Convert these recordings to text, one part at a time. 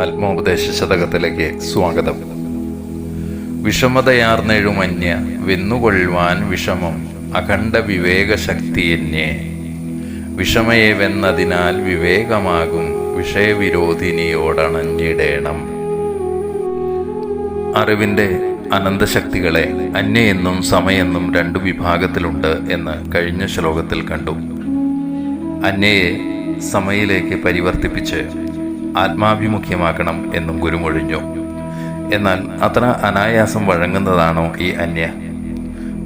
ആത്മോപദേശ ശതകത്തിലേക്ക് സ്വാഗതം. വിഷമതയാർന്നെഴുമന്യ വെന്നുകൊള്ളുവാൻ വിഷമം അഖണ്ഡ വിവേകശക്തിയന്യേ വിഷമയേവെന്നതിനാൽ വിവേകമാകും വിഷയവിരോധിനിയോടണഞ്ഞിടേണം. അറിവിൻ്റെ അനന്തശക്തികളെ അന്യയെന്നും സമയെന്നും രണ്ടു വിഭാഗത്തിലുണ്ട് എന്ന് കഴിഞ്ഞ ശ്ലോകത്തിൽ കണ്ടു. അന്യയെ സമയിലേക്ക് പരിവർത്തിപ്പിച്ച് ആത്മാഭിമുഖ്യമാക്കണം എന്നും ഗുരുമൊഴിഞ്ഞു. എന്നാൽ അത്ര അനായാസം വഴങ്ങുന്നതാണോ ഈ അന്യ?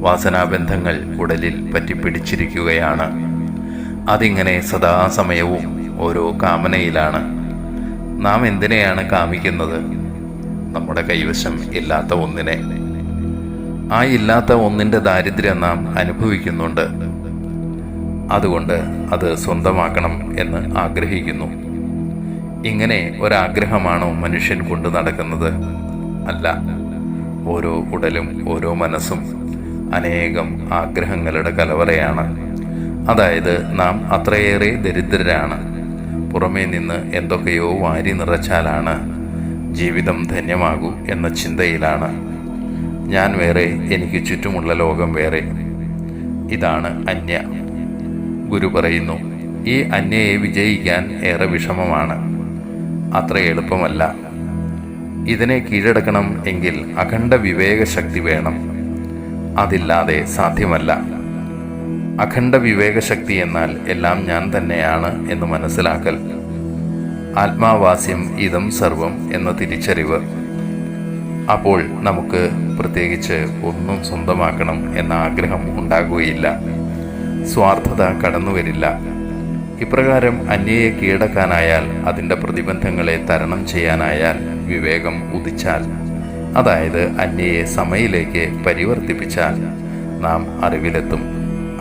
വാസനാബന്ധങ്ങൾ ഉടലിൽ പറ്റിപ്പിടിച്ചിരിക്കുകയാണ്. അതിങ്ങനെ സദാസമയവും ഓരോ കാമനയിലാണ്. നാം എന്തിനെയാണ് കാമിക്കുന്നത്? നമ്മുടെ കൈവശം ഇല്ലാത്ത ഒന്നിനെ. ആ ഇല്ലാത്ത ഒന്നിൻ്റെ ദാരിദ്ര്യം നാം അനുഭവിക്കുന്നുണ്ട്. അതുകൊണ്ട് അത് സ്വന്തമാക്കണം എന്ന് ആഗ്രഹിക്കുന്നു. ഇങ്ങനെ ഒരാഗ്രഹമാണോ മനുഷ്യൻ കൊണ്ടു നടക്കുന്നത്? അല്ല. ഓരോ ഉടലും ഓരോ മനസ്സും അനേകം ആഗ്രഹങ്ങളുടെ കലവറയാണ്. അതായത് നാം അത്രയേറെ ദരിദ്രരാണ്. പുറമേ നിന്ന് എന്തൊക്കെയോ വാരി നിറച്ചാലാണ് ജീവിതം ധന്യമാകൂ എന്ന ചിന്തയിലാണ്. ഞാൻ വേറെ, എനിക്ക് ചുറ്റുമുള്ള ലോകം വേറെ. ഇതാണ് അന്യ. ഗുരു പറയുന്നു, ഈ അന്യയെ വിജയിക്കാൻ ഏറെ വിഷമമാണ്. അത്ര എളുപ്പമല്ല. ഇതിനെ കീഴടക്കണം എങ്കിൽ അഖണ്ഡ വിവേകശക്തി വേണം. അതില്ലാതെ സാധ്യമല്ല. അഖണ്ഡ വിവേകശക്തി എന്നാൽ എല്ലാം ഞാൻ തന്നെയാണ് എന്ന് മനസ്സിലാക്കൽ. ആത്മാവാസ്യം ഇതം സർവം എന്ന തിരിച്ചറിവ്. അപ്പോൾ നമുക്ക് പ്രത്യേകിച്ച് ഒന്നും സ്വന്തമാക്കണം എന്ന ആഗ്രഹം ഉണ്ടാകുകയില്ല. സ്വാർത്ഥത കടന്നുവരില്ല. ഇപ്രകാരം അന്യയെ കീഴടക്കാനായാൽ, അതിൻ്റെ പ്രതിബന്ധങ്ങളെ തരണം ചെയ്യാനായാൽ, വിവേകം ഉദിച്ചാൽ, അതായത് അന്യയെ സമയിലേക്ക് പരിവർത്തിപ്പിച്ചാൽ നാം അറിവിലെത്തും,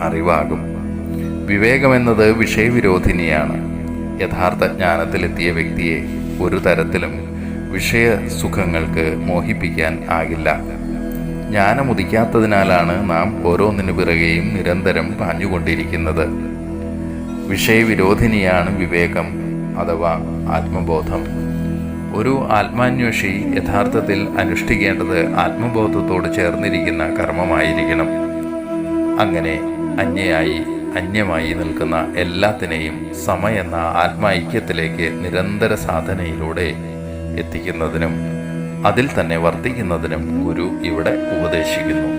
അറിവാകും. വിവേകമെന്നത് വിഷയവിരോധിനിയാണ്. യഥാർത്ഥ ജ്ഞാനത്തിലെത്തിയ വ്യക്തിയെ ഒരു തരത്തിലും വിഷയസുഖങ്ങൾക്ക് മോഹിപ്പിക്കാൻ ആകില്ല. ജ്ഞാനമുദിക്കാത്തതിനാലാണ് നാം ഓരോന്നിനു പിറകെയും നിരന്തരം പാഞ്ഞുകൊണ്ടിരിക്കുന്നത്. വിഷയവിരോധിനിയാണ് വിവേകം അഥവാ ആത്മബോധം. ഒരു ആത്മാന്വേഷി യഥാർത്ഥത്തിൽ അനുഷ്ഠിക്കേണ്ടത് ആത്മബോധത്തോട് ചേർന്നിരിക്കുന്ന കർമ്മമായിരിക്കണം. അങ്ങനെ അന്യമായി നിൽക്കുന്ന എല്ലാത്തിനെയും എന്ന ആത്മൈക്യത്തിലേക്ക് നിരന്തര സാധനയിലൂടെ എത്തിക്കുന്നതിനും അതിൽ തന്നെ വർത്തിക്കുന്നതിനും ഗുരു ഇവിടെ ഉപദേശിക്കുന്നു.